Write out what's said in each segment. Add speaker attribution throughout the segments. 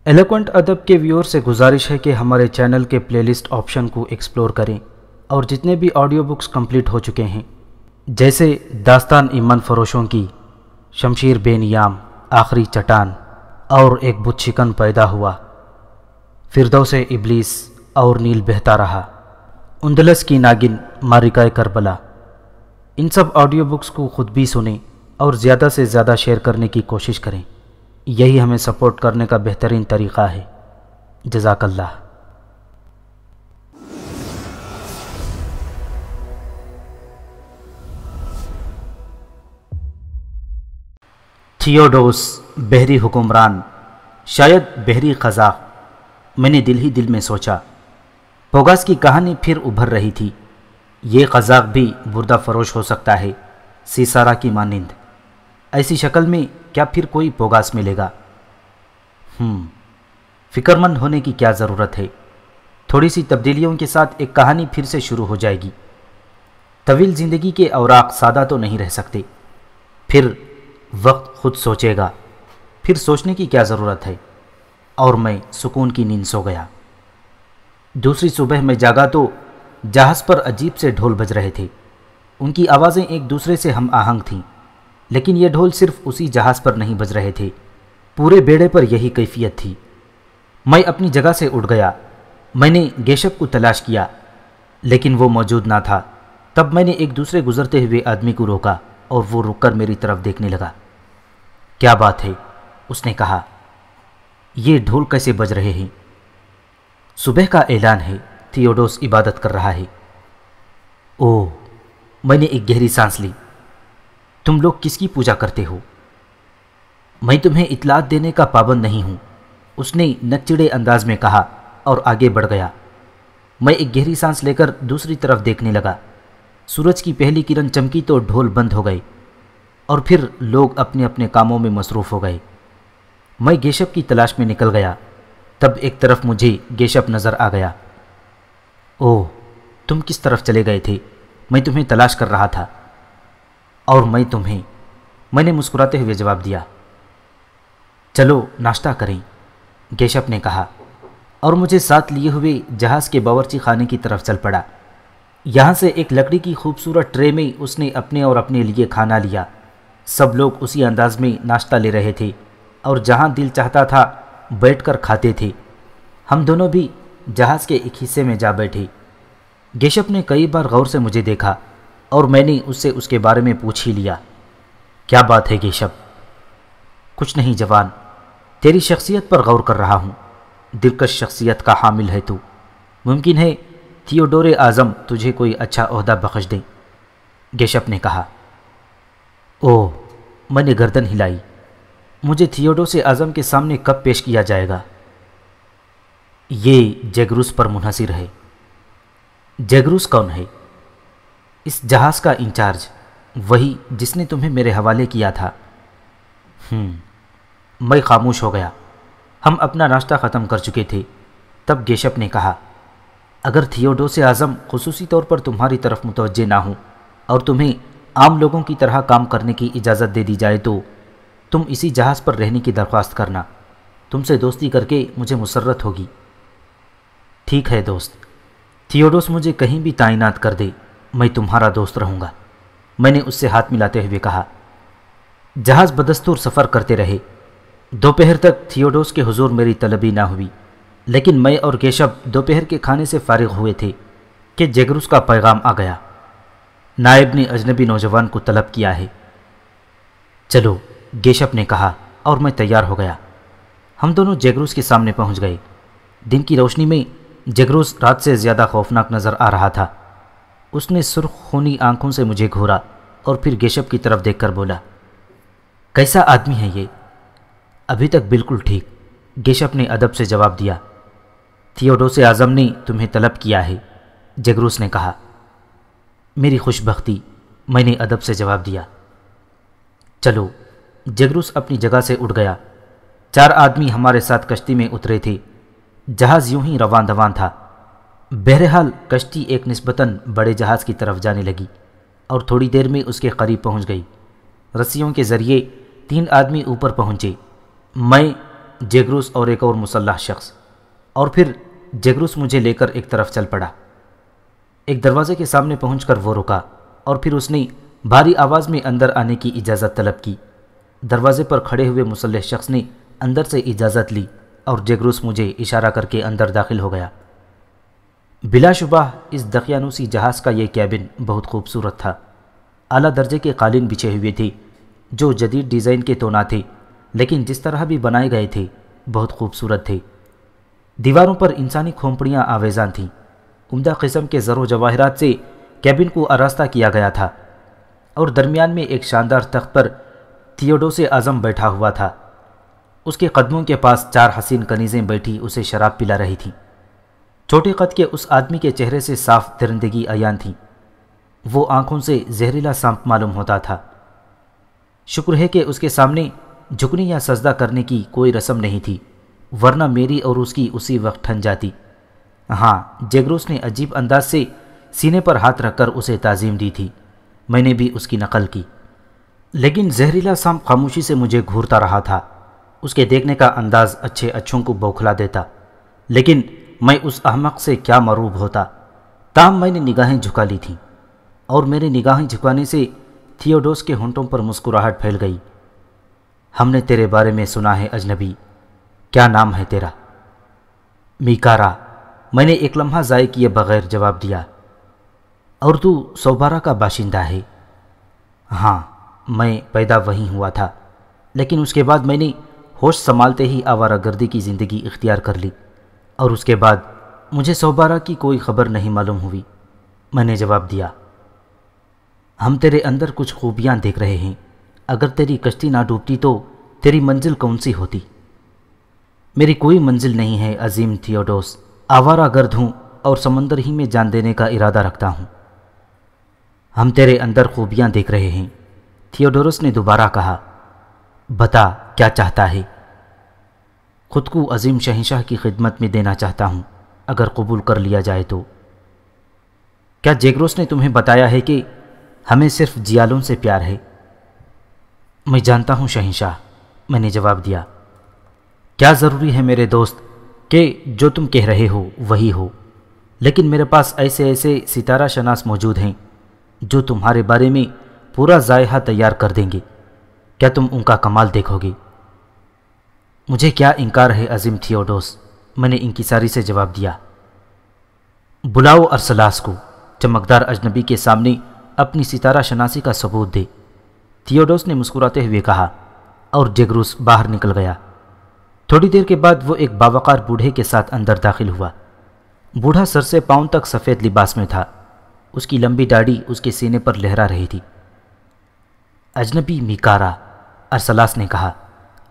Speaker 1: Eloquent ادب کے ویور سے گزارش ہے کہ ہمارے چینل کے پلے لسٹ آپشن کو ایکسپلور کریں اور جتنے بھی آڈیو بکس کمپلیٹ ہو چکے ہیں جیسے داستان ایمن فروشوں کی، شمشیر بے نیام، آخری چٹان اور ایک بت شکن پیدا ہوا، فردوس ابلیس اور نیل بہتا رہا، اندلس کی ناگن، مارکہ کربلا، ان سب آڈیو بکس کو خود بھی سنیں اور زیادہ سے زیادہ شیئر کرنے کی کوشش کریں۔ یہی ہمیں سپورٹ کرنے کا بہترین طریقہ ہے۔ جزاک اللہ۔ تھیوڈوس، بحری حکمران، شاید بحری قزاق۔ میں نے دل ہی دل میں سوچا، پوگاس کی کہانی پھر ابھر رہی تھی۔ یہ قزاق بھی بردہ فروش ہو سکتا ہے، سیسارا کی مانند۔ ایسی شکل میں کیا پھر کوئی پوگاس ملے گا؟ فکر مند ہونے کی کیا ضرورت ہے؟ تھوڑی سی تبدیلیوں کے ساتھ ایک کہانی پھر سے شروع ہو جائے گی۔ طویل زندگی کے اوراق سادہ تو نہیں رہ سکتے، پھر وقت خود سوچے گا۔ پھر سوچنے کی کیا ضرورت ہے؟ اور میں سکون کی نیند سو گیا۔ دوسری صبح میں جاگا تو جہاز پر عجیب سے ڈھول بج رہے تھے۔ ان کی آوازیں ایک دوسرے سے ہم آہنگ تھیں، لیکن یہ ڈھول صرف اسی جہاز پر نہیں بج رہے تھے، پورے بیڑے پر یہی کیفیت تھی۔ میں اپنی جگہ سے اٹھ گیا۔ میں نے گیشپ کو تلاش کیا، لیکن وہ موجود نہ تھا۔ تب میں نے ایک دوسرے گزرتے ہوئے آدمی کو روکا اور وہ رک کر میری طرف دیکھنے لگا۔ کیا بات ہے؟ اس نے کہا۔ یہ ڈھول کیسے بج رہے ہیں؟ صبح کا اعلان ہے، تھیوڈوس عبادت کر رہا ہے۔ اوہ، میں نے ایک گہری سانس لی۔ تم لوگ کس کی پوجا کرتے ہو؟ میں تمہیں اطلاعات دینے کا پابند نہیں ہوں، اس نے نکچڑے انداز میں کہا اور آگے بڑھ گیا۔ میں ایک گہری سانس لے کر دوسری طرف دیکھنے لگا۔ سورج کی پہلی کرن چمکی تو ڈھول بند ہو گئے اور پھر لوگ اپنے اپنے کاموں میں مصروف ہو گئے۔ میں گیشپ کی تلاش میں نکل گیا۔ تب ایک طرف مجھے گیشپ نظر آ گیا۔ اوہ، تم کس طرف چلے گئے تھے؟ میں تمہیں تلاش کر رہا تھا۔ اور میں نے مسکراتے ہوئے جواب دیا۔ چلو ناشتہ کریں، گیشپ نے کہا اور مجھے ساتھ لیے ہوئے جہاز کے باورچی خانے کی طرف چل پڑا۔ یہاں سے ایک لکڑی کی خوبصورت ٹرے میں اس نے اپنے اور اپنے لیے کھانا لیا۔ سب لوگ اسی انداز میں ناشتہ لے رہے تھے اور جہاں دل چاہتا تھا بیٹھ کر کھاتے تھے۔ ہم دونوں بھی جہاز کے ایک حصے میں جا بیٹھے۔ گیشپ نے کئی بار غور سے مجھے دیکھا اور میں نے اس سے اس کے بارے میں پوچھ ہی لیا۔ کیا بات ہے گیشپ؟ کچھ نہیں جوان، تیری شخصیت پر غور کر رہا ہوں۔ دلکش شخصیت کا حامل ہے تو، ممکن ہے تھیوڈور اعظم تجھے کوئی اچھا عہدہ بخش دیں، گیشپ نے کہا۔ اوہ، میں نے گردن ہلائی۔ مجھے تھیوڈوس اعظم کے سامنے کب پیش کیا جائے گا؟ یہ جیگروس پر منحصر ہے۔ جیگروس کون ہے؟ اس جہاز کا انچارج، وہی جس نے تمہیں میرے حوالے کیا تھا۔ میں خاموش ہو گیا۔ ہم اپنا ناشتہ ختم کر چکے تھے۔ تب گیشپ نے کہا، اگر تھیوڈوس اعظم خصوصی طور پر تمہاری طرف متوجہ نہ ہوں اور تمہیں عام لوگوں کی طرح کام کرنے کی اجازت دے دی جائے تو تم اسی جہاز پر رہنے کی درخواست کرنا۔ تم سے دوستی کر کے مجھے مسرت ہوگی۔ ٹھیک ہے دوست، تھیوڈوس مجھے کہیں بھی تعینات کر دے، میں تمہارا دوست رہوں گا، میں نے اس سے ہاتھ ملاتے ہوئے کہا۔ جہاز بدستور سفر کرتے رہے۔ دوپہر تک تھیوڈوس کے حضور میری طلبی نہ ہوئی، لیکن میں اور گیشپ دوپہر کے کھانے سے فارغ ہوئے تھے کہ جیگروس کا پیغام آ گیا۔ نائب نے اجنبی نوجوان کو طلب کیا ہے۔ چلو، گیشپ نے کہا اور میں تیار ہو گیا۔ ہم دونوں جیگروس کے سامنے پہنچ گئے۔ دن کی روشنی میں جیگروس رات سے زیادہ خوفناک نظر آ رہا تھا۔ اس نے سرخ خونی آنکھوں سے مجھے گھورا اور پھر گیشپ کی طرف دیکھ کر بولا، کیسا آدمی ہے یہ؟ ابھی تک بالکل ٹھیک، گیشپ نے ادب سے جواب دیا۔ تھیوڈوس اعظم نے تمہیں طلب کیا ہے، جیگروس نے کہا۔ میری خوش بختی، میں نے ادب سے جواب دیا۔ چلو، جیگروس اپنی جگہ سے اٹھ گیا۔ 4 آدمی ہمارے ساتھ کشتی میں اترے تھے۔ جہاز یوں ہی رواں دواں تھا۔ بہرحال کشتی ایک نسبتاً بڑے جہاز کی طرف جانے لگی اور تھوڑی دیر میں اس کے قریب پہنچ گئی۔ رسیوں کے ذریعے 3 آدمی اوپر پہنچے۔ میں جیگروس اور ایک اور مسلح شخص، اور پھر جیگروس مجھے لے کر ایک طرف چل پڑا۔ ایک دروازے کے سامنے پہنچ کر وہ رکا اور پھر اس نے بھاری آواز میں اندر آنے کی اجازت طلب کی۔ دروازے پر کھڑے ہوئے مسلح شخص نے اندر سے اجازت لی اور جیگروس مجھے اشارہ کر کے اندر داخل ہو گیا۔ بلا شبہ اس دقیانوسی جہاز کا یہ کیبن بہت خوبصورت تھا۔ اعلیٰ درجے کے قالین بچھے ہوئے تھے جو جدید ڈیزائن کے تو نہ تھے، لیکن جس طرح بھی بنائے گئے تھے بہت خوبصورت تھے۔ دیواروں پر انسانی کھوپڑیاں آویزاں تھیں۔ عمدہ قسم کے زر و جواہرات سے کیبن کو آراستہ کیا گیا تھا، اور درمیان میں ایک شاندار تخت پر تھیوڈوس اعظم بیٹھا ہوا تھا۔ اس کے قدموں کے پاس 4 حسین کنیزیں بیٹھی اسے شراب پلا رہی تھیں۔ چھوٹے قد کے اس آدمی کے چہرے سے صاف درندگی عیان تھی۔ وہ آنکھوں سے زہریلا سانپ معلوم ہوتا تھا۔ شکر ہے کہ اس کے سامنے جھکنے یا سجدہ کرنے کی کوئی رسم نہیں تھی، ورنہ میری اور اس کی اسی وقت ٹھن جاتی۔ ہاں، جیگروس نے عجیب انداز سے سینے پر ہاتھ رکھ کر اسے تعظیم دی تھی۔ میں نے بھی اس کی نقل کی، لیکن زہریلا سانپ خاموشی سے مجھے گھورتا رہا تھا۔ اس کے دیکھنے کا انداز اچھے اچھوں کو بوکھلا دیتا، لیکن میں اس احمق سے کیا مروب ہوتا۔ تاہم میں نے نگاہیں جھکا لی تھیں، اور میرے نگاہیں جھکانے سے تھیوڈوس کے ہونٹوں پر مسکراہٹ پھیل گئی۔ ہم نے تیرے بارے میں سنا ہے اجنبی، کیا نام ہے تیرا؟ میکارا، میں نے ایک لمحہ ضائع کیے بغیر جواب دیا۔ اور تو سوبارا کا باشندہ ہے؟ ہاں، میں پیدا وہیں ہوا تھا، لیکن اس کے بعد میں نے ہوش سنبھالتے ہی آوارہ گردی کی زندگی اختیار کر لی، اور اس کے بعد مجھے سوبارا کی کوئی خبر نہیں معلوم ہوئی۔ میں نے جواب دیا، ہم تیرے اندر کچھ خوبیاں دیکھ رہے ہیں۔ اگر تیری کشتی نہ ڈوبتی تو تیری منزل کون سی ہوتی؟ میری کوئی منزل نہیں ہے عظیم تھیوڈوس، آوارہ گرد ہوں اور سمندر ہی میں جان دینے کا ارادہ رکھتا ہوں۔ ہم تیرے اندر خوبیاں دیکھ رہے ہیں، تھیوڈورس نے دوبارہ کہا۔ بتا کیا چاہتا ہے؟ خود کو عظیم شہنشاہ کی خدمت میں دینا چاہتا ہوں، اگر قبول کر لیا جائے تو۔ کیا جیگروس نے تمہیں بتایا ہے کہ ہمیں صرف جیالوں سے پیار ہے؟ میں جانتا ہوں شہنشاہ، میں نے جواب دیا۔ کیا ضروری ہے میرے دوست کہ جو تم کہہ رہے ہو وہی ہو، لیکن میرے پاس ایسے ستارہ شناس موجود ہیں جو تمہارے بارے میں پورا ذائقہ تیار کر دیں گے۔ کیا تم ان کا کمال دیکھو گے؟ مجھے کیا انکار ہے عظیم تھیوڈوس، میں نے انکساری سے جواب دیا۔ بلاؤ ارسلاس کو، چمکدار اجنبی کے سامنے اپنی ستارہ شناسی کا ثبوت دے، تھیوڈوس نے مسکراتے ہوئے کہا، اور جیگروس باہر نکل گیا۔ تھوڑی دیر کے بعد وہ ایک باوقار بوڑھے کے ساتھ اندر داخل ہوا۔ بوڑھا سر سے پاؤں تک سفید لباس میں تھا، اس کی لمبی داڑھی اس کے سینے پر لہرا رہی تھی۔ اجنبی میکارا، ارسلاس نے کہا،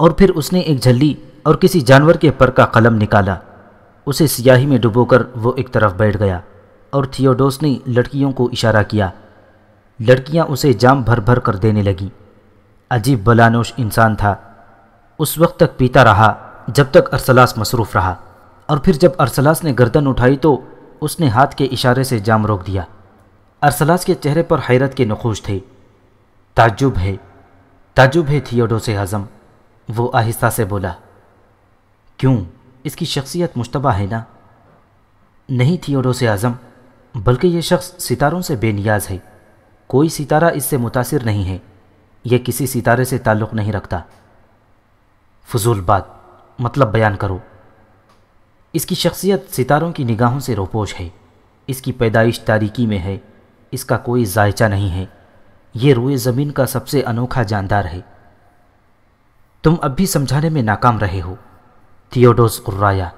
Speaker 1: اور پھر اس نے ایک جھلی اور کسی جانور کے پر کا قلم نکالا۔ اسے سیاہی میں ڈبو کر وہ ایک طرف بیٹھ گیا، اور تھیوڈوس نے لڑکیوں کو اشارہ کیا۔ لڑکیاں اسے جام بھر بھر کر دینے لگیں۔ عجیب بلانوش انسان تھا۔ اس وقت تک پیتا رہا جب تک ارسلاس مصروف رہا، اور پھر جب ارسلاس نے گردن اٹھائی تو اس نے ہاتھ کے اشارے سے جام روک دیا۔ ارسلاس کے چہرے پر حیرت کے نقوش تھے۔ تعجب ہے تھیوڈوس اعظم، وہ آہستہ سے بولا۔ کیوں؟ اس کی شخصیت مشتبہ ہے نا؟ نہیں تھیوڈوس اعظم، بلکہ یہ شخص ستاروں سے بے نیاز ہے۔ کوئی ستارہ اس سے متاثر نہیں ہے، یہ کسی ستارے سے تعلق نہیں رکھتا۔ فضول بات، مطلب بیان کرو۔ اس کی شخصیت ستاروں کی نگاہوں سے روپوش ہے، اس کی پیدائش تاریکی میں ہے، اس کا کوئی ذائچہ نہیں ہے، یہ روئے زمین کا سب سے انوکھا جاندار ہے۔ تم اب بھی سمجھانے میں ناکام رہے ہو، تھیوڈوس قرایا۔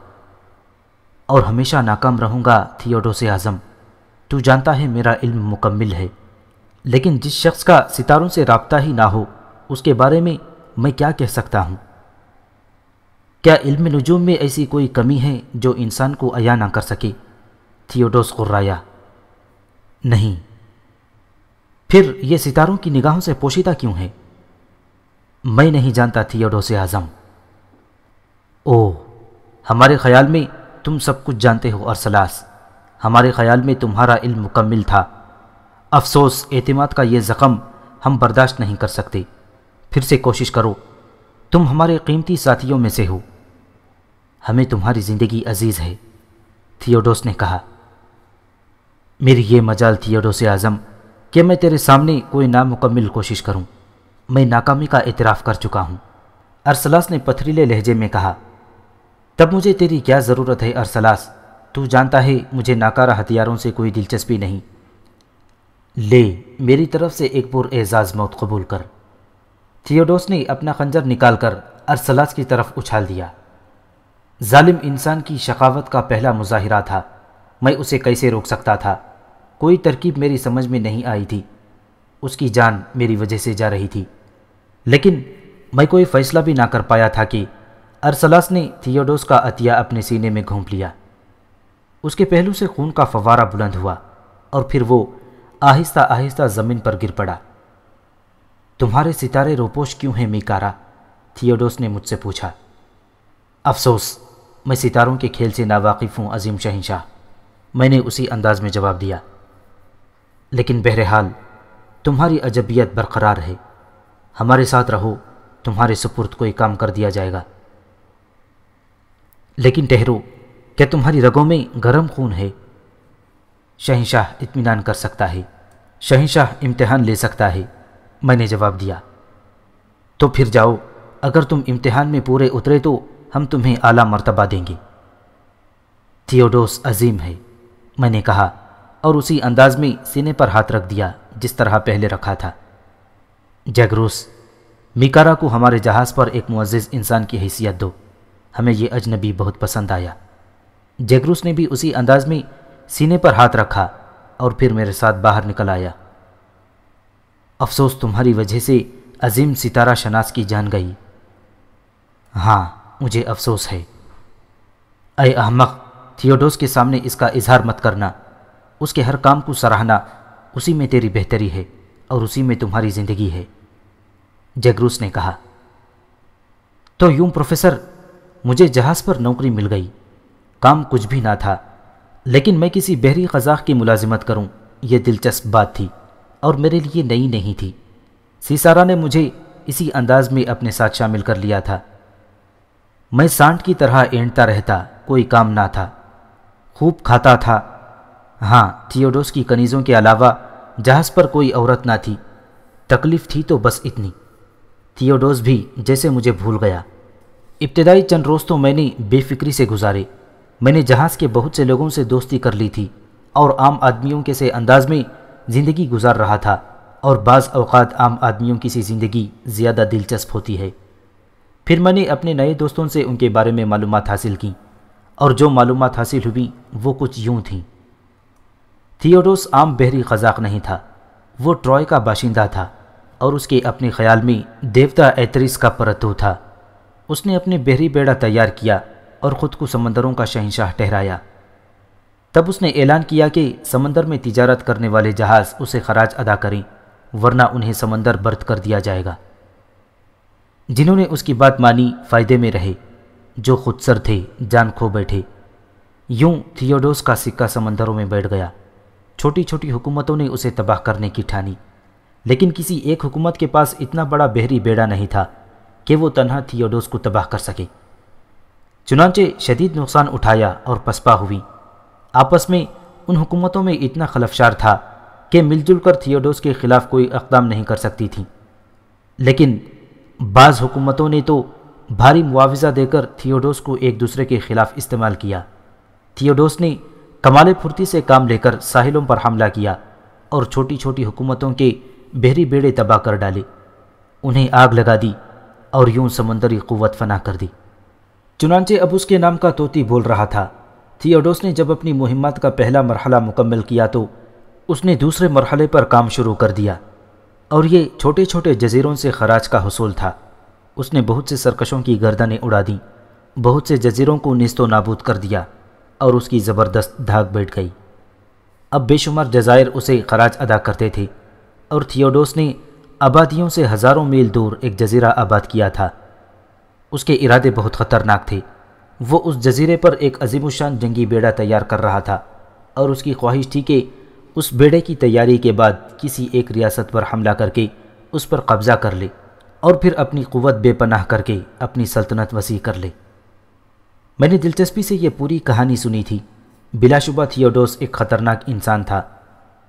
Speaker 1: اور ہمیشہ ناکام رہوں گا تھیوڈوس اعظم۔ تو جانتا ہے میرا علم مکمل ہے، لیکن جس شخص کا ستاروں سے رابطہ ہی نہ ہو اس کے بارے میں کیا کہہ سکتا ہوں؟ کیا علم نجوم میں ایسی کوئی کمی ہے جو انسان کو عیاں نہ کر سکے؟ تھیوڈوس قرایا۔ نہیں۔ پھر یہ ستاروں کی نگاہوں سے پوشیدہ کیوں ہے؟ میں نہیں جانتا تھیوڈوس اعظم۔ اوہ، ہمارے خیال میں تم سب کچھ جانتے ہو ارسلاس، ہمارے خیال میں تمہارا علم مکمل تھا۔ افسوس، اعتماد کا یہ زخم ہم برداشت نہیں کر سکتے۔ پھر سے کوشش کرو، تم ہمارے قیمتی ساتھیوں میں سے ہو، ہمیں تمہاری زندگی عزیز ہے، تھیوڈوس نے کہا۔ میری یہ مجال تھیوڈوس اعظم کہ میں تیرے سامنے کوئی نامکمل کوشش کروں، میں ناکامی کا اعتراف کر چکا ہوں، ارسلاس نے پتھریلے لہجے میں کہا۔ تب مجھے تیری کیا ضرورت ہے ارسلاس؟ تو جانتا ہے مجھے ناکارہ ہتھیاروں سے کوئی دلچسپی نہیں۔ لے میری طرف سے ایک اعزاز موت قبول کر۔ تھیوڈوس نے اپنا خنجر نکال کر ارسلاس کی طرف اچھال دیا۔ ظالم انسان کی شقاوت کا پہلا مظاہرہ تھا، میں اسے کیسے روک سکتا تھا؟ کوئی ترکیب میری سمجھ میں نہیں آئی تھی، اس کی جان میری وجہ سے جا رہی تھی، لیکن میں کوئی فیصلہ بھی نہ کر پایا تھا کہ ارسلاس نے تھیوڈوس کا عطیہ اپنے سینے میں گھونپ لیا۔ اس کے پہلو سے خون کا فوارہ بلند ہوا اور پھر وہ آہستہ آہستہ زمین پر گر پڑا۔ تمہارے ستارے روپوش کیوں ہیں میکارا؟ تھیوڈوس نے مجھ سے پوچھا۔ افسوس، میں ستاروں کے کھیل سے ناواقف ہوں عظیم شہنشاہ، میں نے اسی انداز میں جواب دیا۔ لیکن بہرحال تمہاری عجبیت برقرار ہے، ہمارے ساتھ رہو، تمہارے سپرد کوئی کام کر دیا جائے گا۔ لیکن ٹھہرو، کیا تمہاری رگوں میں گرم خون ہے؟ شہنشاہ اطمینان کر سکتا ہے، شہنشاہ امتحان لے سکتا ہے، میں نے جواب دیا۔ تو پھر جاؤ، اگر تم امتحان میں پورے اترے تو ہم تمہیں اعلیٰ مرتبہ دیں گے۔ تھیوڈوس عظیم ہے، میں نے کہا اور اسی انداز میں سینے پر ہاتھ رکھ دیا جس طرح پہلے رکھا تھا۔ جگروس، میکارا کو ہمارے جہاز پر ایک معزز انسان کی حیثیت دو، ہمیں یہ اجنبی بہت پسند آیا۔ جگروس نے بھی اسی انداز میں سینے پر ہاتھ رکھا اور پھر میرے ساتھ باہر نکل آیا۔ افسوس تمہاری وجہ سے عظیم ستارہ شناس کی جان گئی۔ ہاں مجھے افسوس ہے۔ اے احمق، تھیوڈوس کے سامنے اس کا اظہار مت کرنا، اس کے ہر کام کو سراہنا، اسی میں تیری بہتری ہے اور اسی میں تمہاری زندگی ہے، جگروس نے کہا۔ تو یوں پروفیسر، مجھے جہاز پر نوکری مل گئی، کام کچھ بھی نہ تھا، لیکن میں کسی بحری قزاق کی ملازمت کروں یہ دلچسپ بات تھی اور میرے لیے نئی نہیں تھی۔ سیسارا نے مجھے اسی انداز میں اپنے ساتھ شامل کر لیا تھا۔ میں سانٹ کی طرح اینٹتا رہتا، کوئی کام نہ تھا، خوب کھاتا تھا۔ ہاں، تھیوڈوس کی کنیزوں کے علاوہ جہاز پر کوئی عورت نہ تھی، تکلیف تھی تو بس اتنی۔ تھیوڈوس بھی جیسے مجھے بھول گیا۔ ابتدائی چند روز تو میں نے بے فکری سے گزارے، میں نے جہاز کے بہت سے لوگوں سے دوستی کر لی تھی اور عام آدمیوں کے سے انداز میں زندگی گزار رہا تھا، اور بعض اوقات عام آدمیوں کی سی زندگی زیادہ دلچسپ ہوتی ہے۔ پھر میں نے اپنے نئے دوستوں سے ان کے بارے میں معلومات حاصل کیں، اور جو معلومات حاصل ہوئیں وہ کچھ یوں تھیں۔ تھیوڈوس عام بحری قزاق نہیں تھا، وہ ٹروائے کا باشندہ تھا اور اس کے اپنے خیال میں دیوتا ایتریس کا پرتو تھا۔ اس نے اپنے بحری بیڑا تیار کیا اور خود کو سمندروں کا شہنشاہ ٹھہرایا۔ تب اس نے اعلان کیا کہ سمندر میں تجارت کرنے والے جہاز اسے خراج ادا کریں، ورنہ انہیں سمندر برد کر دیا جائے گا۔ جنہوں نے اس کی بات مانی فائدے میں رہے، جو خود سر تھے جان کھو بیٹھے۔ یوں تھیوڈوس کا سکہ سمندروں میں بیٹھ گیا۔ چھوٹی چھوٹی حکومتوں نے اسے تباہ کرنے کی ٹھانی، لیکن کسی ایک حکومت کے پاس اتنا بڑا بحری بیڑا نہیں تھا کہ وہ تنہا تھیوڈوس کو تباہ کر سکے۔ چنانچہ شدید نقصان اٹھایا اور پسپا ہوئی۔ آپس میں ان حکومتوں میں اتنا خلفشار تھا کہ مل جل کر تھیوڈوس کے خلاف کوئی اقدام نہیں کر سکتی تھیں، لیکن بعض حکومتوں نے تو بھاری معاوضہ دے کر تھیوڈوس کو ایک دوسرے کے خلاف استعمال کیا۔ تھیوڈوس نے کمال پھرتی سے کام لے کر ساحلوں پر حملہ کیا اور چھوٹی چھوٹی حکومتوں کے بحری بیڑے تباہ کر ڈالے، انہیں آگ لگا دی اور یوں سمندری قوت فنا کر دی۔ چنانچہ اب اس کے نام کا طوطی بول رہا تھا۔ تھیوڈوس نے جب اپنی مہمات کا پہلا مرحلہ مکمل کیا تو اس نے دوسرے مرحلے پر کام شروع کر دیا، اور یہ چھوٹے چھوٹے جزیروں سے خراج کا حصول تھا۔ اس نے بہت سے سرکشوں کی گردنیں اڑا دیں، بہت سے جزیروں کو نیست و نابود کر دیا، اور اس کی زبردست دھاک بیٹھ گئی۔ اب بے شمار جزائر اسے خراج ادا کرتے تھے، اور تھیوڈوس نے آبادیوں سے ہزاروں میل دور ایک جزیرہ آباد کیا تھا۔ اس کے ارادے بہت خطرناک تھے۔ وہ اس جزیرے پر ایک عظیم الشان جنگی بیڑا تیار کر رہا تھا، اور اس کی خواہش تھی کہ اس بیڑے کی تیاری کے بعد کسی ایک ریاست پر حملہ کر کے اس پر قبضہ کر لے، اور پھر اپنی قوت بے پناہ کر کے اپنی سلطنت وسیع کر لے۔ میں نے دلچسپی سے یہ پوری کہانی سنی تھی۔ بلا شبہ تھیوڈوس ایک خطرناک انسان تھا۔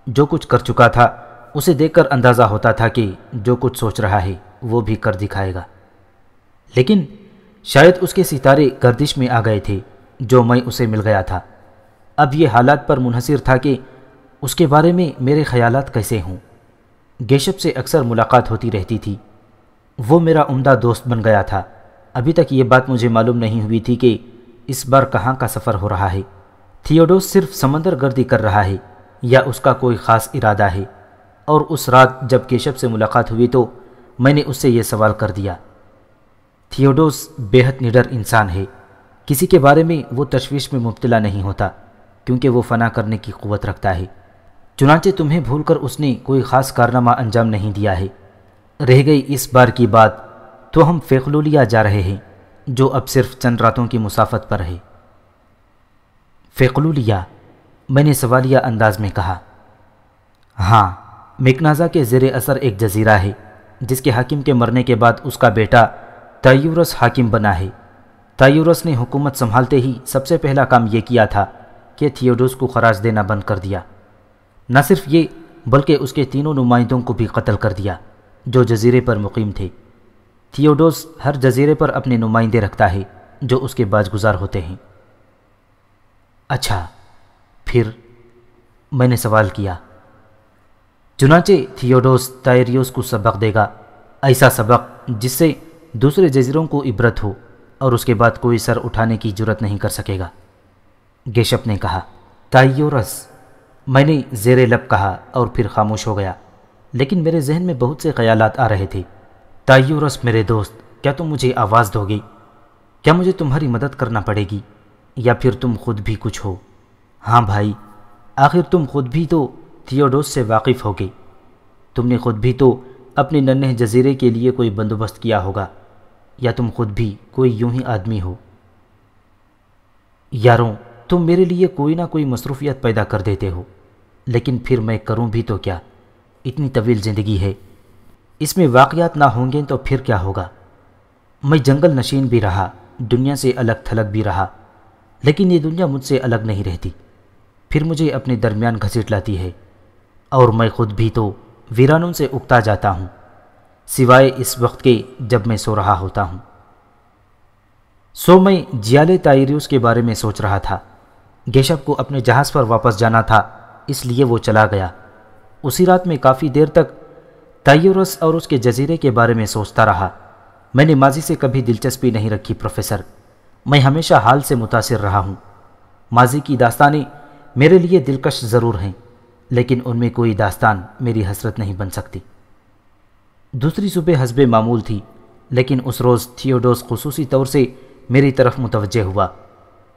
Speaker 1: جو کچھ کر چکا تھا اسے دیکھ کر اندازہ ہوتا تھا کہ جو کچھ سوچ رہا ہے وہ بھی کر دکھائے گا، لیکن شاید اس کے ستارے گردش میں آ گئے تھے جو میں اسے مل گیا تھا۔ اب یہ حالات پر منحصر تھا کہ اس کے بارے میں میرے خیالات کیسے ہوں۔ گیشپ سے اکثر ملاقات ہوتی رہتی تھی، وہ میرا عمدہ دوست بن گیا تھا۔ ابھی تک یہ بات مجھے معلوم نہیں ہوئی تھی کہ اس بار کہاں کا سفر ہو رہا ہے۔ تھیوڈوس صرف سمندر گردی کر رہا ہے یا اس کا کوئی خاص ارادہ ہے؟ اور اس رات جب گیشپ سے ملاقات ہوئی تو میں نے اس سے یہ سوال کر دیا۔ تھیوڈوس بے حد نڈر انسان ہے، کسی کے بارے میں وہ تشویش میں مبتلا نہیں ہوتا کیونکہ وہ فنا کرنے کی قوت رکھتا ہے۔ چنانچہ تمہیں بھول کر اس نے کوئی خاص کارنامہ انجام نہیں دیا ہے۔ رہ گئی اس بار کی بات تو ہم فیقلولیا جا رہے ہیں جو اب صرف چند راتوں کی مسافت پر ہے۔ فیقلولیا؟ میں نے سوالیہ انداز میں کہا۔ ہاں، مکنازا کے زیر اثر ایک جزیرہ ہے جس کے حاکم کے مرنے کے بعد اس کا بیٹا تائیورس حاکم بنا ہے۔ تائیورس نے حکومت سنبھالتے ہی سب سے پہلا کام یہ کیا تھا کہ تھیوڈوس کو خراج دینا بند کر دیا۔ نہ صرف یہ بلکہ اس کے تینوں نمائندوں کو بھی قتل کر دیا جو جزیرے پر مقیم تھے۔ تھیوڈوس ہر جزیرے پر اپنے نمائندے رکھتا ہے جو اس کے باج گزار ہوتے ہیں۔ اچھا، پھر؟ میں نے سوال کیا۔ چنانچہ تھیوڈوس تائریوس کو سبق دے گا، ایسا سبق جس سے دوسرے جزیروں کو عبرت ہو اور اس کے بعد کوئی سر اٹھانے کی جرت نہیں کر سکے گا۔ گیشپ نے کہا۔ تائیورس؟ میں نے زیر لب کہا اور پھر خاموش ہو گیا، لیکن میرے ذہن میں بہت سے خیالات آ رہے تھے۔ تائیورس میرے دوست، کیا تم مجھے آواز دو گے؟ کیا مجھے تمہاری مدد کرنا پڑے گی یا پھر تم خود بھی کچھ ہو؟ ہاں بھائی، آخر تم خود بھی تو تھیوڈوس سے واقف ہوگے۔ تم نے خود بھی تو اپنے ننھے جزیرے کے لیے کوئی بندوبست کیا ہوگا، یا تم خود بھی کوئی یوں ہی آدمی ہو؟ یاروں، تم میرے لیے کوئی نہ کوئی مصروفیت پیدا کر دیتے ہو، لیکن پھر میں کروں بھی تو کیا؟ اتنی طویل زندگی ہے، اس میں واقعات نہ ہوں گے تو پھر کیا ہوگا؟ میں جنگل نشین بھی رہا، دنیا سے الگ تھلگ بھی رہا، لیکن یہ دنیا مجھ سے الگ نہیں رہتی، پھر مجھے اپنے درمیان گھسیٹ لاتی ہے، اور میں خود بھی تو ویرانوں سے اکتا جاتا ہوں، سوائے اس وقت کے جب میں سو رہا ہوتا ہوں۔ سو میں جیالے تائریوس کے بارے میں سوچ رہا تھا۔ گیشپ کو اپنے جہاز پر واپس جانا تھا، اس لیے وہ چلا گیا۔ اسی رات میں کافی دیر تک تائیورس اور اس کے جزیرے کے بارے میں سوچتا رہا۔ میں نے ماضی سے کبھی دلچسپی نہیں رکھی پروفیسر، میں ہمیشہ حال سے متاثر رہا ہوں۔ ماضی کی داستانیں میرے لیے دلکش ضرور ہیں، لیکن ان میں کوئی داستان میری حسرت نہیں بن سکتی۔ دوسری صبح حسب معمول تھی، لیکن اس روز تھیوڈوس خصوصی طور سے میری طرف متوجہ ہوا۔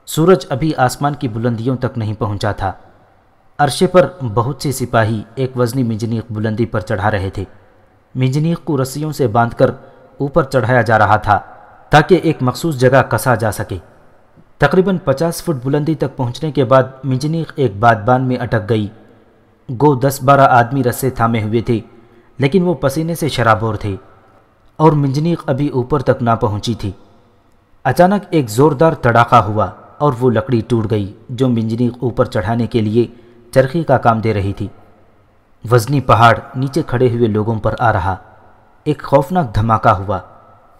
Speaker 1: سورج ابھی آسمان کی بلندیوں تک نہیں پہنچا تھا۔ عرشے پر بہت سے سپاہی ایک وزنی منجنیق بلندی پر چڑھا رہے تھے۔ منجنیق کو رسیوں سے باندھ کر اوپر چڑھایا جا رہا تھا تاکہ ایک مخصوص جگہ کسا جا سکے۔ تقریباً 50 فٹ بلندی تک پہنچنے کے بعد منجنیق ایک بادبان میں اٹک گئی۔ گو 10-12 آدمی رسے تھامے ہوئے تھے، لیکن وہ پسینے سے شرابور تھے اور منجنیق ابھی اوپر تک نہ پہنچی تھی۔ اچانک ایک زوردار تڑاقہ ہوا اور وہ لکڑی ٹوٹ گئی جو منجنیق اوپر چڑھانے کے لیے چرخی کا کام دے رہی تھی۔ وزنی پہاڑ نیچے کھڑے ہوئے لوگوں پر آ رہا۔ ایک خوفناک دھماکہ ہوا،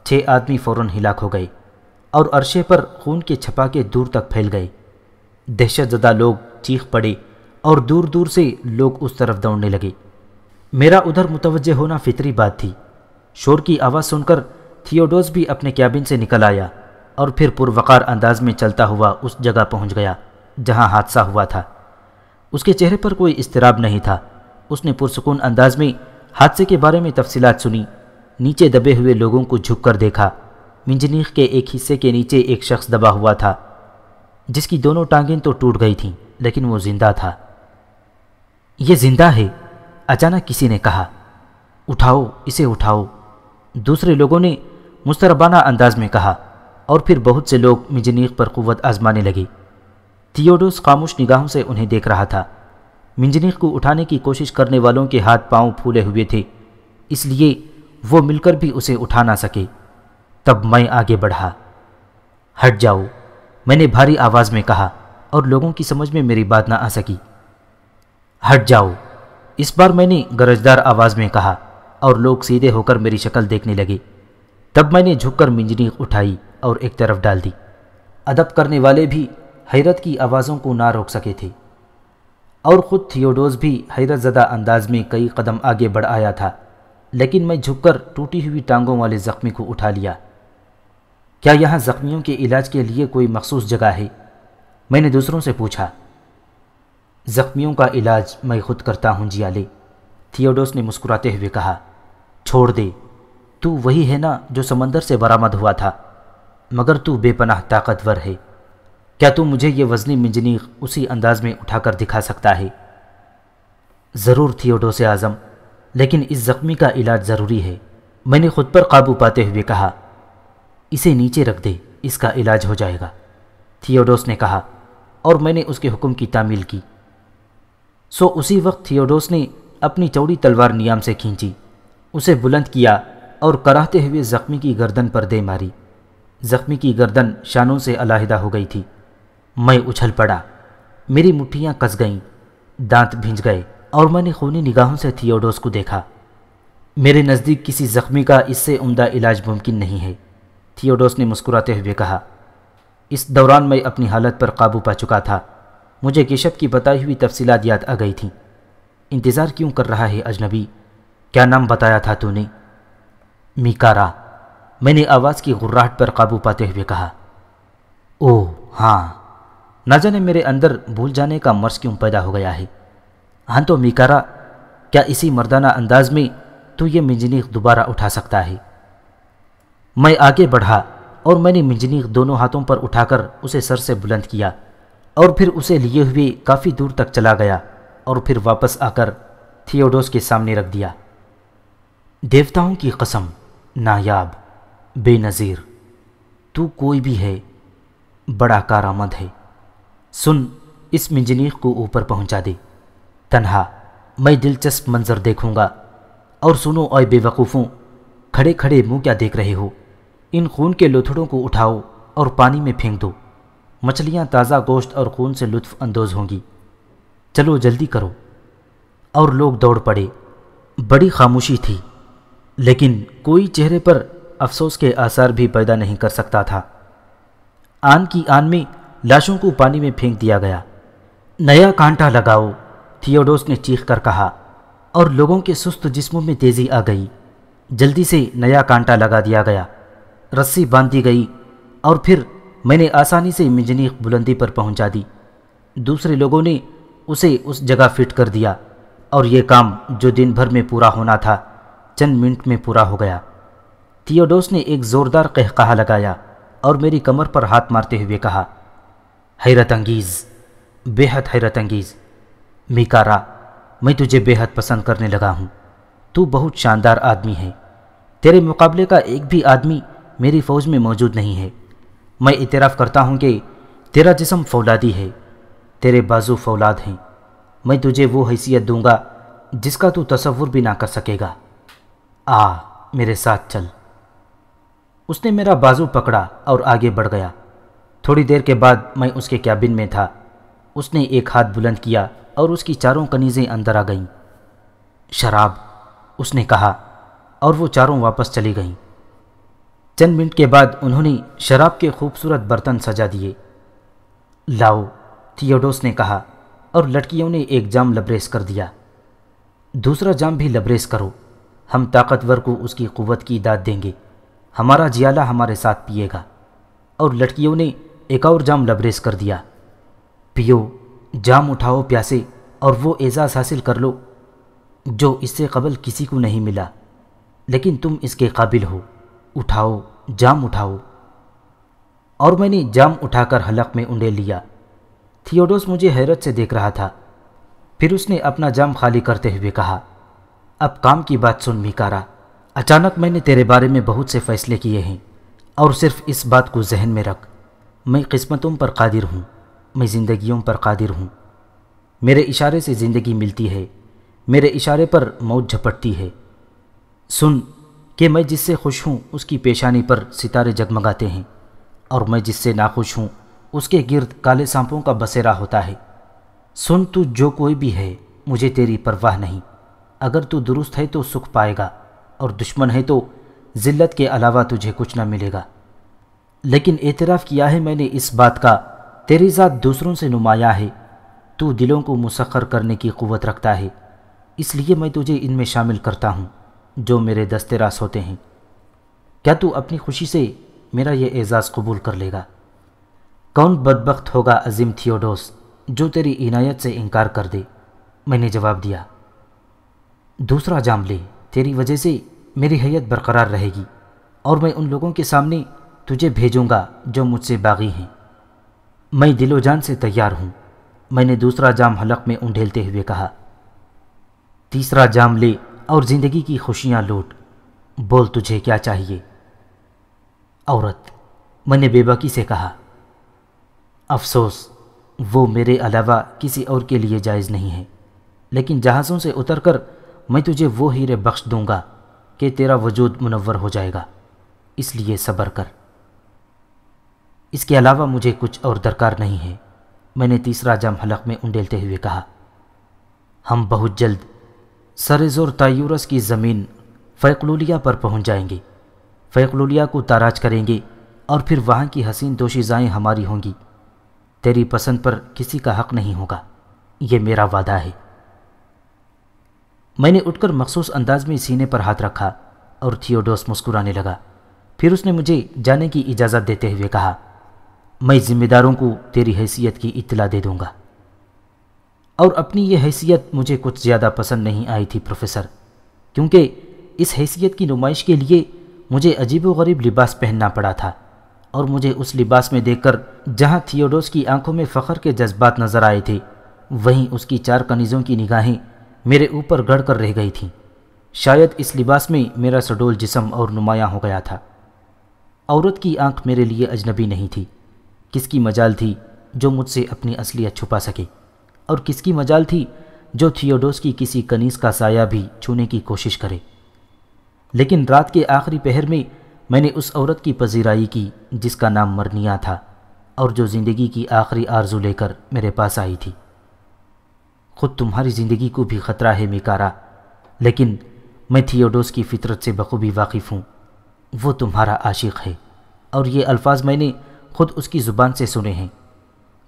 Speaker 1: 6 آدمی فوراً ہلاک ہو گئے اور عرشے پر خون کے چھپاکے دور تک پھیل گئے۔ دہشت زدہ لوگ چیخ پڑے اور دور دور سے لوگ اس طرف دوڑنے لگے۔ میرا ادھر متوجہ ہونا فطری بات تھی۔ شور کی آواز سن کر تھیوڈوس بھی اپنے کیبن سے نکل آیا اور پھر پروقار انداز میں چلتا ہوا اس جگہ پہنچ گیا جہاں حادثہ ہوا تھا۔ اس کے چہرے پر کوئی اضطراب نہیں تھا۔ اس نے پرسکون انداز میں حادثے کے بارے میں تفصیلات سنی، نیچے دبے ہوئے لوگوں کو جھک کر دیکھا۔ منجنیق کے ایک حصے کے نیچے ایک شخص دبا ہوا تھا جس کی دونوں ٹانگیں تو ٹوٹ گئی تھیں، لیکن وہ زندہ تھا۔ یہ زندہ ہے، اچانک کسی نے کہا۔ اٹھاؤ اسے، اٹھاؤ، دوسرے لوگوں نے مستربانہ انداز میں کہا، اور پھر بہت سے لوگ منجنیق پر قوت آزمانے لگے۔ تھیوڈوس خاموش نگاہوں سے انہیں دیکھ رہا تھا۔ منجنیق کو اٹھانے کی کوشش کرنے والوں کے ہاتھ پاؤں پھولے ہوئے تھے، اس لیے وہ مل کر بھی اسے اٹھا نہ سکے۔ تب میں آگے بڑھا۔ ہٹ جاؤ، میں نے بھاری آواز میں کہا اور لوگوں کی سمجھ میں میری بات نہ آ سکی۔ ہٹ جاؤ، اس بار میں نے گرجدار آواز میں کہا اور لوگ سیدھے ہو کر میری شکل دیکھنے لگے۔ تب میں نے جھک کر منجنیق اٹھائی اور ایک طرف ڈال دی۔ ادب کرنے والے بھی حیرت کی آوازوں کو نہ روک سکے تھے، اور خود تھیوڈوس بھی حیرت زدہ انداز میں کئی قدم آگے بڑھ آیا تھا، لیکن میں جھک کر ٹوٹی ہوئی ٹانگوں والے زخمی کو اٹھا لیا۔ کیا یہاں زخمیوں کے علاج کے لیے کوئی مخصوص جگہ ہے؟ میں نے دوسروں سے پوچھا۔ زخمیوں کا علاج میں خود کرتا ہوں جیالے، تھیوڈوس نے مسکراتے ہوئے کہا۔ چھوڑ دے، تو وہی ہے نا جو سمندر سے برآمد ہوا تھا، مگر تو بے پناہ طاقتور ہے۔ کیا تو مجھے یہ وزنی منجنیق اسی انداز میں اٹھا کر دکھا سکتا ہے؟ ضرور تھیوڈوس اعظم، لیکن اس زخمی کا علاج ضروری ہے، میں نے خود پر قابو پاتے ہوئے کہا۔ اسے نیچے رکھ دے، اس کا علاج ہو جائے گا، تھیوڈوس نے کہا، اور میں نے اس کے حکم کی تعمیل کی۔ سو اسی وقت تھیوڈوس نے اپنی چوڑی تلوار نیام سے کھینچی، اسے بلند کیا اور کراہتے ہوئے زخمی کی گردن پر دے ماری۔ زخمی کی گردن شانوں سے علیحدہ ہو گئی تھی۔ میں اچھل پڑا، میری مٹھیاں کس گئیں، دانت بھنج گئے، اور میں نے خونی نگاہوں سے تھیوڈوس کو دیکھا۔ میرے نزدیک کسی زخمی کا اس سے عمدہ علاج ممکن نہیں ہے، تھیوڈوس نے مسکراتے ہوئے کہا۔ اس دوران میں اپنی حالت پر قابو پا چکا تھا، مجھے کیشف کی بتائی ہوئی تفصیلات یاد آ گئی تھیں۔ انتظار کیوں کر رہا ہے اجنبی؟ کیا نام بتایا تھا تو نے؟ میکارا، میں نے آواز کی غراہٹ پر قابو پاتے ہوئے کہا۔ اوہ ہاں، نہ جانے میرے اندر بھول جانے کا مرض کیوں پیدا ہو گیا ہے۔ ہاں تو میکارا، کیا اسی مردانہ انداز میں تو یہ منجنیق دوبارہ اٹھا سکتا ہے؟ میں آگے بڑھا اور میں نے منجنیق دونوں ہاتھوں پر اٹھا کر اسے سر سے بلند کیا، اور پھر اسے لیے ہوئے کافی دور تک چلا گیا، اور پھر واپس آ کر تھیوڈوس کے سامنے رکھ دیا۔ دیوتاؤں کی قسم، نایاب، بے نظیر، تو کوئی بھی ہے، بڑا کارآمد ہے۔ سن، اس منجنیق کو اوپر پہنچا دے، تنہا میں دلچسپ منظر دیکھوں گا۔ اور سنو اے بے وقوفوں، کھڑے کھڑے منہ کیا دیکھ رہے ہو؟ ان خون کے لوتھڑوں کو اٹھاؤ اور پانی میں پھینک دو، مچھلیاں تازہ گوشت اور خون سے لطف اندوز ہوں گی۔ چلو جلدی کرو۔ اور لوگ دوڑ پڑے۔ بڑی خاموشی تھی، لیکن کوئی چہرے پر افسوس کے آثار بھی پیدا نہیں کر سکتا تھا۔ آن کی آن میں لاشوں کو پانی میں پھینک دیا گیا۔ نیا کانٹا لگاؤ، تھیوڈوس نے چیخ کر کہا، اور لوگوں کے سست جسموں میں تیزی آ گئی۔ جلدی سے نیا کانٹا لگا دیا گیا، رسی باندھ دی گئی، اور پھر میں نے آسانی سے منجنیق بلندی پر پہنچا دی۔ دوسرے لوگوں نے اسے اس جگہ فٹ کر دیا، اور یہ کام جو دن بھر میں پورا ہونا تھا چند منٹ میں پورا ہو گیا۔ تھیوڈوس نے ایک زوردار قہقہا لگایا اور میری کمر پر ہاتھ مارتے ہوئے کہا، حیرت انگیز، بے حد حیرت انگیز، میکارا، میں تجھے بے حد پسند کرنے لگا ہوں۔ تو بہت شاندار آدمی ہے، تیرے مقابلے کا ایک بھی آدمی میری فوج میں موجود نہیں ہے۔ میں اعتراف کرتا ہوں کہ تیرا جسم فولادی ہے، تیرے بازو فولاد ہیں۔ میں تجھے وہ حیثیت دوں گا جس کا تو تصور بھی نہ کر سکے گا۔ آ میرے ساتھ چل۔ اس نے میرا بازو پکڑا اور آگے بڑھ گیا۔ تھوڑی دیر کے بعد میں اس کے کیبن میں تھا۔ اس نے ایک ہاتھ بلند کیا اور اس کی چاروں کنیزیں اندر آ گئیں۔ شراب، اس نے کہا، اور وہ چاروں واپس چلی گئیں۔ چند منٹ کے بعد انہوں نے شراب کے خوبصورت برتن سجا دیے۔ لاؤ، تھیوڈوس نے کہا، اور لڑکیوں نے ایک جام لبریز کر دیا۔ دوسرا جام بھی لبریز کرو، ہم طاقتور کو اس کی قوت کی داد دیں گے، ہمارا جیالہ ہمارے ساتھ پیے گا۔ اور لڑکیوں نے ایک اور جام لبریز کر دیا۔ پیو، جام اٹھاؤ پیاسے، اور وہ اعزاز حاصل کر لو جو اس سے قبل کسی کو نہیں ملا، لیکن تم اس کے قابل ہو۔ اٹھاؤ، جام اٹھاؤ۔ اور میں نے جام اٹھا کر حلق میں انڈیل لیا۔ تھیوڈوس مجھے حیرت سے دیکھ رہا تھا۔ پھر اس نے اپنا جام خالی کرتے ہوئے کہا، اب کام کی بات سن میکارا۔ اچانک میں نے تیرے بارے میں بہت سے فیصلے کیے ہیں، اور صرف اس بات کو ذہن میں رکھ، میں قسمتوں پر قادر ہوں، میں زندگیوں پر قادر ہوں۔ میرے اشارے سے زندگی ملتی ہے، میرے اشارے پر موت جھپٹتی ہے۔ سن کہ میں جس سے خوش ہوں اس کی پیشانی پر ستارے جگمگاتے ہیں، اور میں جس سے ناخوش ہوں اس کے گرد کالے سانپوں کا بسیرا ہوتا ہے۔ سن، تو جو کوئی بھی ہے، مجھے تیری پرواہ نہیں۔ اگر تو درست ہے تو سکھ پائے گا، اور دشمن ہے تو ذلت کے علاوہ تجھے کچھ نہ ملے گا۔ لیکن اعتراف کیا ہے میں نے اس بات کا، تیری ذات دوسروں سے نمایاں ہے۔ تو دلوں کو مسخر کرنے کی قوت رکھتا ہے، اس لیے میں تجھے ان میں شامل کرتا ہوں جو میرے دست راست ہوتے ہیں۔ کیا تو اپنی خوشی سے میرا یہ اعزاز قبول کر لے گا؟ کون بدبخت ہوگا عظیم تھیوڈوس جو تیری عنایت سے انکار کر دے؟ میں نے جواب دیا، دوسرا جام لے، تیری وجہ سے میری حیت برقرار رہے گی، اور میں ان لوگوں کے سامنے تجھے بھیجوں گا جو مجھ سے باغی ہیں۔ میں دل و جان سے تیار ہوں، میں نے دوسرا جام حلق میں انڈھیلتے ہوئے کہا۔ تیسرا جام لے اور زندگی کی خوشیاں لوٹ، بول تجھے کیا چاہیے؟ عورت، میں نے بے باکی سے کہا، افسوس وہ میرے علاوہ کسی اور کے لیے جائز نہیں ہے، لیکن جہازوں سے اتر کر میں تجھے وہ ہیرے بخش دوں گا کہ تیرا وجود منور ہو جائے گا، اس لیے صبر کر۔ اس کے علاوہ مجھے کچھ اور درکار نہیں ہے، میں نے تیسرا جام حلق میں انڈیلتے ہوئے کہا۔ ہم بہت جلد سر زور تایورس کی زمین فیقلولیا پر پہنچ جائیں گے، فیقلولیا کو تاراج کریں گے، اور پھر وہاں کی حسین دوشیزائیں ہماری ہوں گی۔ تیری پسند پر کسی کا حق نہیں ہوگا، یہ میرا وعدہ ہے۔ میں نے اٹھ کر مخصوص انداز میں سینے پر ہاتھ رکھا اور تھیوڈوس مسکرانے لگا۔ پھر اس نے مجھے جانے کی اجازت دیتے ہوئے کہا، میں ذمہ داروں کو تیری حیثیت کی اطلاع دے دوں گا۔ اور اپنی یہ حیثیت مجھے کچھ زیادہ پسند نہیں آئی تھی پروفیسر، کیونکہ اس حیثیت کی نمائش کے لیے مجھے عجیب و غریب لباس پہننا پڑا تھا، اور مجھے اس لباس میں دیکھ کر جہاں تھیوڈوس کی آنکھوں میں فخر کے جذبات نظر آئے تھے، وہیں اس کی چار کنیزوں کی نگاہیں میرے اوپر گڑ کر رہ گئی تھیں۔ شاید اس لباس میں میرا سڈول جسم اور نمایاں ہو گیا تھا۔ عورت کی آنکھ میرے لیے اجنبی نہیں تھی، کس کی مجال تھی جو مجھ سے اپنی اصلیت چھپا سکے، اور کس کی مجال تھی جو تھیوڈوس کی کسی کنیز کا سایہ بھی چھونے کی کوشش کرے۔ لیکن رات کے آخری پہر میں نے اس عورت کی پذیرائی کی جس کا نام مرنیا تھا، اور جو زندگی کی آخری آرزو لے کر میرے پاس آئی تھی۔ خود تمہاری زندگی کو بھی خطرہ ہے میکارا، لیکن میں تھیوڈوس کی فطرت سے بخوبی واقف ہوں۔ وہ تمہارا عاشق ہے، اور یہ الفاظ میں نے خود اس کی زبان سے سنے ہیں۔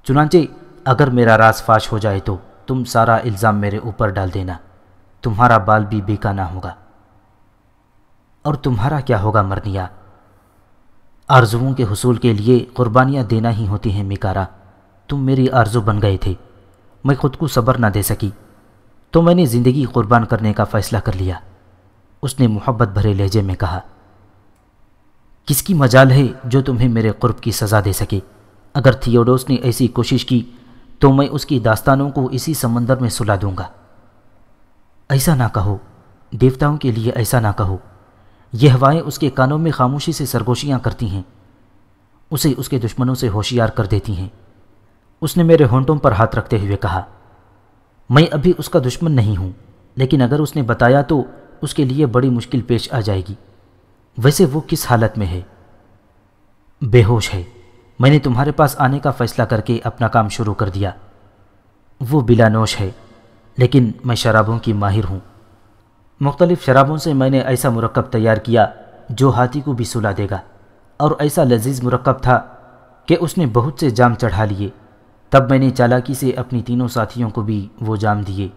Speaker 1: چنانچہ اگر میرا راز فاش ہو جائے تو تم سارا الزام میرے اوپر ڈال دینا، تمہارا بال بھی بیکا نہ ہوگا۔ اور تمہارا کیا ہوگا مرنیا؟ آرزوؤں کے حصول کے لیے قربانیاں دینا ہی ہوتی ہیں میکارا۔ تم میری آرزو بن گئے تھے، میں خود کو صبر نہ دے سکی، تو میں نے زندگی قربان کرنے کا فیصلہ کر لیا۔ اس نے محبت بھرے لہجے میں کہا، کس کی مجال ہے جو تمہیں میرے قرب کی سزا دے سکے؟ اگر تھیوڈوس نے ایسی کوشش کی تو میں اس کی داستانوں کو اسی سمندر میں سلا دوں گا۔ ایسا نہ کہو، دیوتاؤں کے لیے ایسا نہ کہو۔ یہ ہوائیں اس کے کانوں میں خاموشی سے سرگوشیاں کرتی ہیں، اسے اس کے دشمنوں سے ہوشیار کر دیتی ہیں۔ اس نے میرے ہونٹوں پر ہاتھ رکھتے ہوئے کہا، میں ابھی اس کا دشمن نہیں ہوں، لیکن اگر اس نے بتایا تو اس کے لیے بڑی مشکل پیش آ جائے گی۔ ویسے وہ کس حالت میں ہے؟ بے ہوش ہے۔ میں نے تمہارے پاس آنے کا فیصلہ کر کے اپنا کام شروع کر دیا۔ وہ بلا نوش ہے، لیکن میں شرابوں کی ماہر ہوں۔ مختلف شرابوں سے میں نے ایسا مرکب تیار کیا جو ہاتھی کو بھی سلا دے گا، اور ایسا لذیذ مرکب تھا کہ اس نے بہت سے جام چڑھا لیے۔ تب میں نے چالاکی سے اپنی تینوں ساتھیوں کو بھی وہ جام دیے،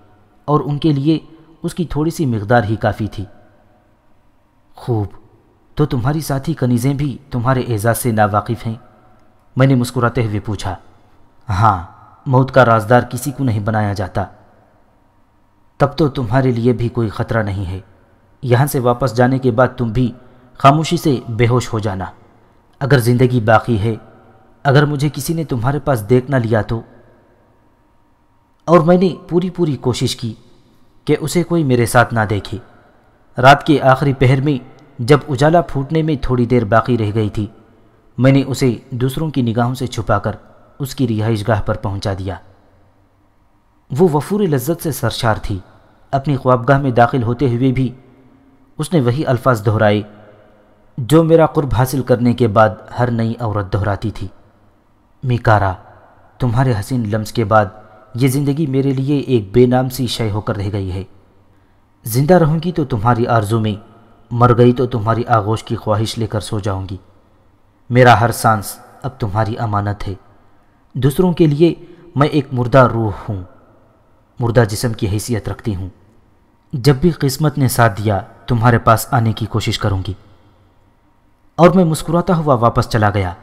Speaker 1: اور ان کے لیے اس کی تھوڑی سی مقدار ہی کافی تھی۔ خوب، تو تمہاری ساتھی کنیزیں بھی تمہارے اعزاز سے ناواقف ہیں؟ میں نے مسکراتے ہوئے پوچھا۔ ہاں، موت کا رازدار کسی کو نہیں بنایا جاتا۔ تب تو تمہارے لیے بھی کوئی خطرہ نہیں ہے۔ یہاں سے واپس جانے کے بعد تم بھی خاموشی سے بے ہوش ہو جانا۔ اگر زندگی باقی ہے، اگر مجھے کسی نے تمہارے پاس دیکھ نہ لیا تو۔ اور میں نے پوری کوشش کی کہ اسے کوئی میرے ساتھ نہ دیکھے۔ رات کے آخری پہر میں جب اجالا پھوٹنے میں تھوڑی دیر باقی رہ گئی تھی، میں نے اسے دوسروں کی نگاہوں سے چھپا کر اس کی رہائش گاہ پر پہنچا دیا۔ وہ وفور لذت سے سرشار تھی۔ اپنی خوابگاہ میں داخل ہوتے ہوئے بھی اس نے وہی الفاظ دہرائے جو میرا قرب حاصل کرنے کے بعد ہر نئی عورت دہراتی تھی۔ میکارا، تمہارے حسین لمس کے بعد یہ زندگی میرے لیے ایک بے نام سی شے ہو کر رہ گئی ہے۔ زندہ رہوں گی تو تمہاری آرزو میں، مر گئی تو تمہاری آغوش کی خواہش لے کر سو جاؤں گی۔ میرا ہر سانس اب تمہاری امانت ہے۔ دوسروں کے لیے میں ایک مردہ روح ہوں، مردہ جسم کی حیثیت رکھتی ہوں۔ جب بھی قسمت نے ساتھ دیا تمہارے پاس آنے کی کوشش کروں گی۔ اور میں مسکراتا ہوا واپس چلا گیا،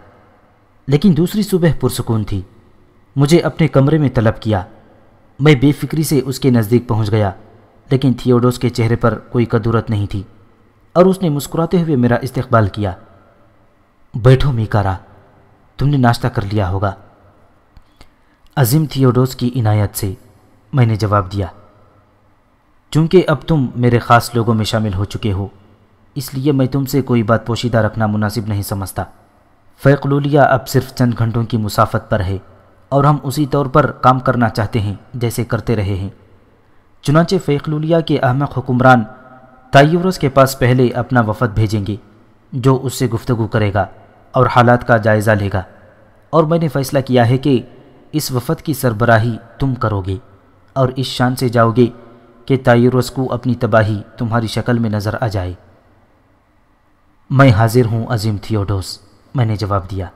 Speaker 1: لیکن دوسری صبح پرسکون تھی۔ مجھے اپنے کمرے میں طلب کیا۔ میں بے فکری سے اس کے نزدیک پہنچ گیا، لیکن تھیوڈوس کے چہرے پر کوئی کدورت نہیں تھی اور اس نے مسکراتے ہوئے میرا استقبال کیا۔ بیٹھو میکارا، تم نے ناشتہ کر لیا ہوگا۔ عظیم تھیوڈوس کی عنایت سے میں نے جواب دیا۔ چونکہ اب تم میرے خاص لوگوں میں شامل ہو چکے ہو، اس لیے میں تم سے کوئی بات پوشیدہ رکھنا مناسب نہیں سمجھتا۔ فیقلولیہ اب صرف چند گھنٹوں کی مسافت پر ہے اور ہم اسی طور پر کام کرنا چاہتے ہیں جیسے کرتے رہے ہیں۔ چنانچہ فیقلولیہ کے احمق حکمران تائیورس کے پاس پہلے اپنا وفد بھیجیں گے جو اس سے گفتگو کرے گا اور حالات کا جائزہ لے گا، اور میں نے فیصلہ کیا ہے کہ اس وفد کی سربراہی تم کرو گے اور اس شان سے جاؤ گے کہ تائیورس کو اپنی تباہی تمہاری شکل میں نظر آ جائے۔ میں حاضر ہوں عظیم تھیوڈوس، میں نے جواب دیا۔